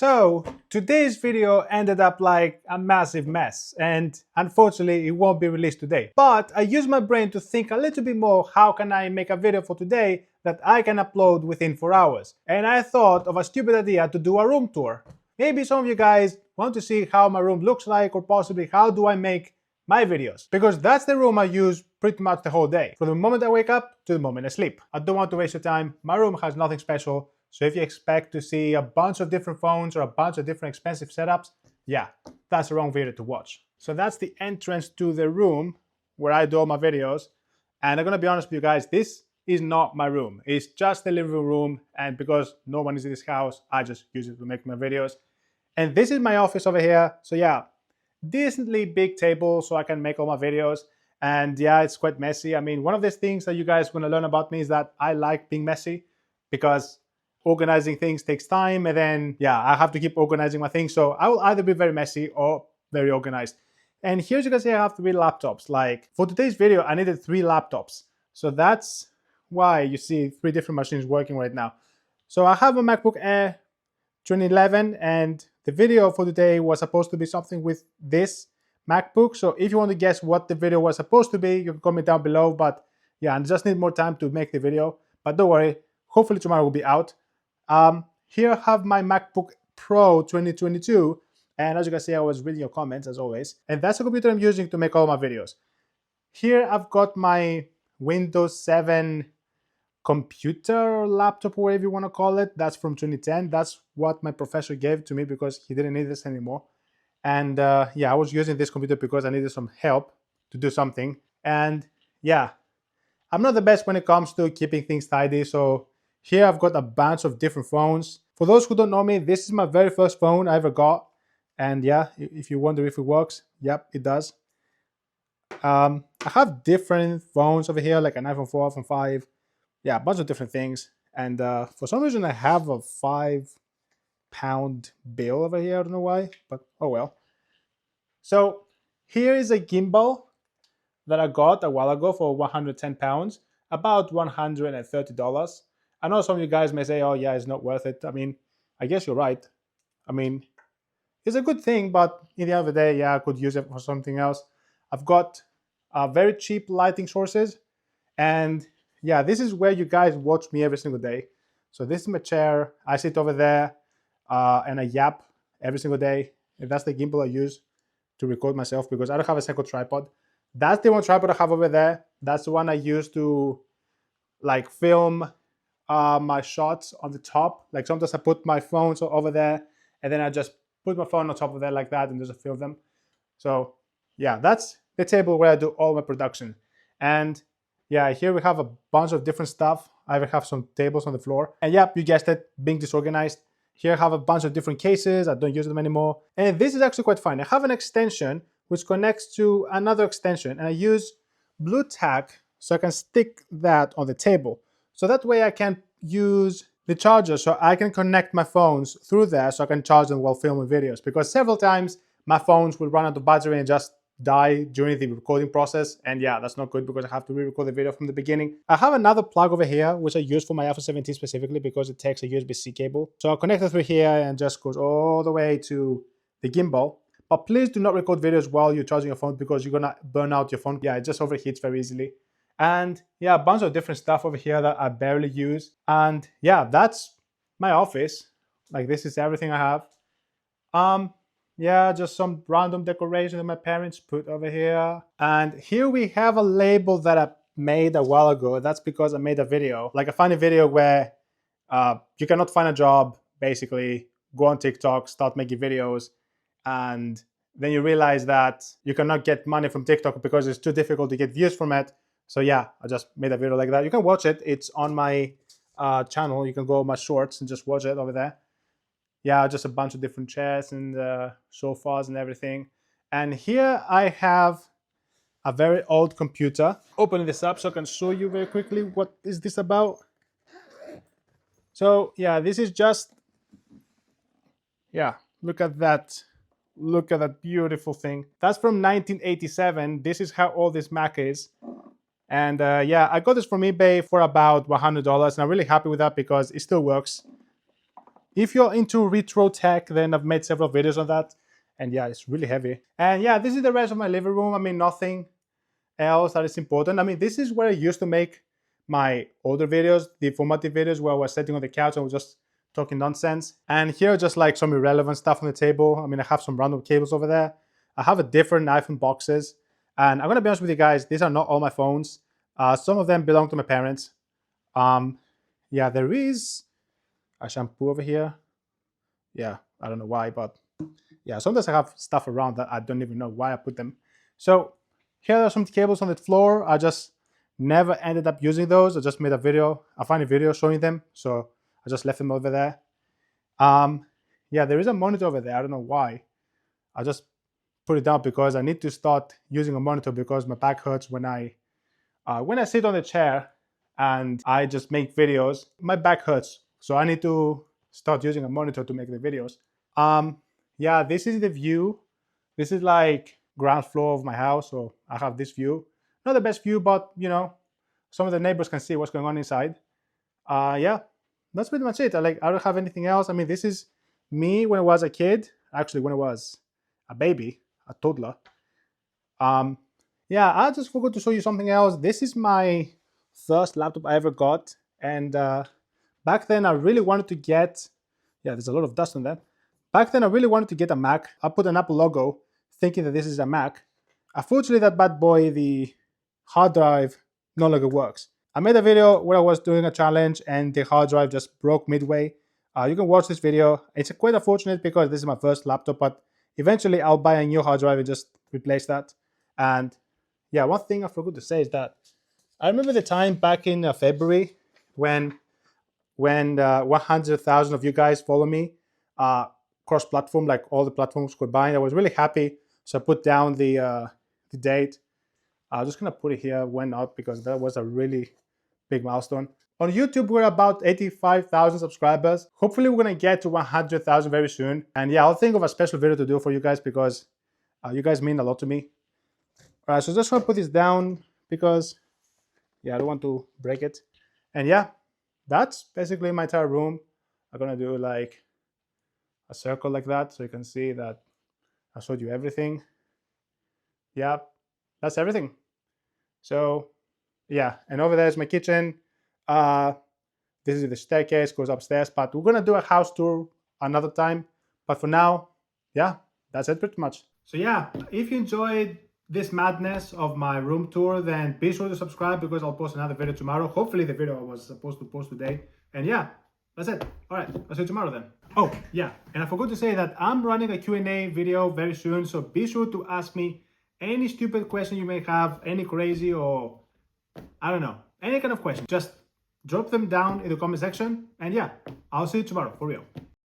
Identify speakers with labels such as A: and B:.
A: So today's video ended up like a massive mess, and unfortunately it won't be released today. But I used my brain to think a little bit more, how can I make a video for today that I can upload within 4 hours? And I thought of a stupid idea to do a room tour. Maybe some of you guys want to see how my room looks like, or possibly how do I make my videos, because that's the room I use pretty much the whole day, from the moment I wake up to the moment I sleep. I don't want to waste your time. My room has nothing special. So if you expect to see a bunch of different phones or a bunch of different expensive setups, yeah, that's the wrong video to watch. So that's the entrance to the room where I do all my videos. And I'm gonna be honest with you guys, this is not my room. It's just the living room, and because no one is in this house, I just use it to make my videos. And this is my office over here. So yeah, decently big table so I can make all my videos. And yeah, it's quite messy. I mean, one of these things that you guys are gonna learn about me is that I like being messy, because organizing things takes time, and then yeah, I have to keep organizing my things. So I will either be very messy or very organized. And here you can see I have 3 laptops. Like for today's video, I needed 3 laptops. So that's why you see 3 different machines working right now. So I have a MacBook Air 2011, and the video for today was supposed to be something with this MacBook. So if you want to guess what the video was supposed to be, you can comment down below. But yeah, I just need more time to make the video. But don't worry, hopefully tomorrow will be out. Here I have my MacBook Pro 2022, and as you can see, I was reading your comments as always, and that's the computer I'm using to make all my videos. Here I've got my Windows 7 computer or laptop, or whatever you want to call it. That's from 2010. That's what my professor gave to me because he didn't need this anymore. And yeah, I was using this computer because I needed some help to do something. And yeah, I'm not the best when it comes to keeping things tidy, so here I've got a bunch of different phones. For those who don't know me, this is my very first phone I ever got. And yeah, if you wonder if it works, yep, it does. I have different phones over here, like an iPhone 4, iPhone 5. Yeah, a bunch of different things. And for some reason, I have a £5 bill over here. I don't know why, but oh well. So here is a gimbal that I got a while ago for £110, about $130. I know some of you guys may say, oh yeah, it's not worth it. I mean, I guess you're right. I mean, it's a good thing, but in the end of the day, yeah, I could use it for something else. I've got very cheap lighting sources. And yeah, this is where you guys watch me every single day. So this is my chair. I sit over there and I yap every single day. And that's the gimbal I use to record myself because I don't have a second tripod. That's the one tripod I have over there. That's the one I use to like film my shots on the top. Like sometimes I put my phone over there, and then I just put my phone on top of there like that and just film them. So yeah, that's the table where I do all my production. And yeah, here we have a bunch of different stuff. I even have some tables on the floor. And yep, you guessed it, being disorganized. Here I have a bunch of different cases. I don't use them anymore. And this is actually quite fun. I have an extension which connects to another extension, and I use blue tack so I can stick that on the table. So that way I can use the charger so I can connect my phones through there so I can charge them while filming videos, because several times my phones will run out of battery and just die during the recording process, and yeah, that's not good because I have to re-record the video from the beginning. I have another plug over here which I use for my iPhone 17 specifically because it takes a USB-C cable. So I'll connect it through here and just goes all the way to the gimbal. But please do not record videos while you're charging your phone because you're gonna burn out your phone. Yeah, it just overheats very easily. And yeah, a bunch of different stuff over here that I barely use. And yeah, that's my office. Like this is everything I have. Yeah, just some random decoration that my parents put over here. And here we have a label that I made a while ago. That's because I made a video, like a funny video where you cannot find a job, basically. Go on TikTok, start making videos, and then you realize that you cannot get money from TikTok because it's too difficult to get views from it. So yeah, I just made a video like that. You can watch it. It's on my channel. You can go on my shorts and just watch it over there. Yeah, just a bunch of different chairs and sofas and everything. And here I have a very old computer. Opening this up so I can show you very quickly what is this about. So yeah, this is just, yeah, look at that. Look at that beautiful thing. That's from 1987. This is how old this Mac is. And yeah, I got this from eBay for about $100, and I'm really happy with that because it still works. if you're into retro tech, then I've made several videos on that. And yeah, it's really heavy. And yeah, this is the rest of my living room. I mean, nothing else that is important. I mean, this is where I used to make my older videos, the informative videos where I was sitting on the couch and I was just talking nonsense. And here are just like some irrelevant stuff on the table. I mean, I have some random cables over there. I have a different iPhone boxes. And I'm gonna be honest with you guys, these are not all my phones. Some of them belong to my parents. Yeah, there is a shampoo over here. Yeah, I don't know why, but yeah, sometimes I have stuff around that I don't even know why I put them. So here are some cables on the floor. I just never ended up using those. I just made a video, a funny video showing them. So I just left them over there. Yeah, there is a monitor over there. I don't know why. I just put it down because I need to start using a monitor because my back hurts when I sit on the chair and I just make videos. My back hurts, so I need to start using a monitor to make the videos. Yeah, this is the view. This is like ground floor of my house, so I have this view. Not the best view, but you know, some of the neighbors can see what's going on inside. Yeah, that's pretty much it. I don't have anything else. I mean, this is me when I was a kid. Actually, when I was a baby, a toddler. Yeah, I just forgot to show you something else. This is my first laptop I ever got, and back then I really wanted to get. Yeah, there's a lot of dust on that. Back then I really wanted to get a Mac. I put an Apple logo, thinking that this is a Mac. Unfortunately, that bad boy, the hard drive, no longer works. I made a video where I was doing a challenge, and the hard drive just broke midway. You can watch this video. It's quite unfortunate because this is my first laptop, but eventually I'll buy a new hard drive and just replace that. And yeah, one thing I forgot to say is that I remember the time back in February when 100,000 of you guys follow me cross-platform, like all the platforms combined. I was really happy, so I put down the date. I'm just gonna put it here when not because that was a really big milestone. On YouTube, we're about 85,000 subscribers. Hopefully, we're gonna get to 100,000 very soon. And yeah, I'll think of a special video to do for you guys because you guys mean a lot to me. All right, so just gonna put this down because yeah, I don't want to break it. And yeah, that's basically my entire room. I'm gonna do like a circle like that so you can see that I showed you everything. Yeah, that's everything. So yeah, and over there is my kitchen. This is the staircase, goes upstairs, but we're gonna do a house tour another time. But for now, yeah, that's it pretty much. So yeah, if you enjoyed this madness of my room tour, then be sure to subscribe because I'll post another video tomorrow. Hopefully the video I was supposed to post today. And yeah, that's it. All right, I'll see you tomorrow then. Oh yeah, and I forgot to say that I'm running a Q&A video very soon, so be sure to ask me any stupid question you may have, any crazy or I don't know, any kind of question. Just drop them down in the comment section, and yeah, I'll see you tomorrow for real.